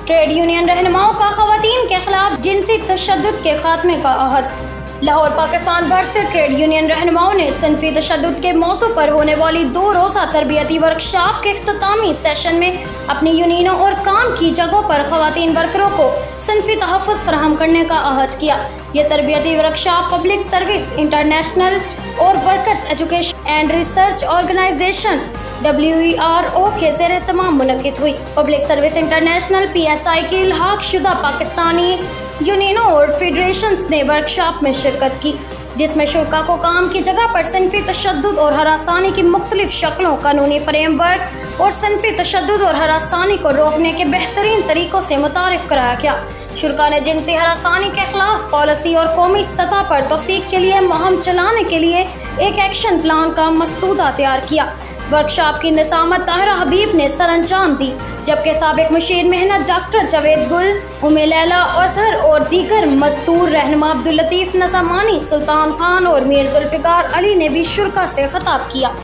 Trade union رہنماؤں کا خواتین کے خلاف جنسی تشدد کے خاتمے کا عہد۔ لاہور پاکستان بھر سے ٹریڈ یونین رہنماؤں نے صنفی تشدد کے موضوع پر ہونے والی 2 روزہ تربیتی ورکشاپ کے اختتامی سیشن میں اپنی یونینوں اور کام کی جگہوں پر خواتین ورکروں کو صنفی تحفظ فراہم کرنے کا عہد کیا۔ یہ تربیتی ورکشاپ پبلک سروس انٹرنیشنل اور workers education and research organization WERO کے زیر اہتمام منعقد ہوئی۔ پبلک سروس انٹرنیشنل PSI کی الحاق شدہ پاکستانی یونینوں اور فیڈریشنز نے ورکشاپ میں شرکت کی، جس میں شرکاء کو کام کی جگہ پر صنفی تشدد اور ہراسانی کی مختلف شکلوں، قانونی فریم ورک اور صنفی تشدد اور ہراسانی کو روکنے کے بہترین طریقوں سے متعارف کرایا گیا۔ شرکاء نے جنسی ہراسانی کے خلاف پالیسی اور قومی سطح پر توثیق کے لیے مہم چلانے کے لیے ایک ایکشن پلان کا مسودہ تیار کیا۔ ورکشاپ کی نظامت طاہرہ حبیب نے سر انجام دی، جبکہ سابق مشیر محنت ڈاکٹر جاوید گل، لیلا اظہر اور دیگر مزدور رہنما عبداللطیف نظامانی، سلطان خان اور میر ذوالفقار علی نے بھی شرکاء سے خطاب کیا۔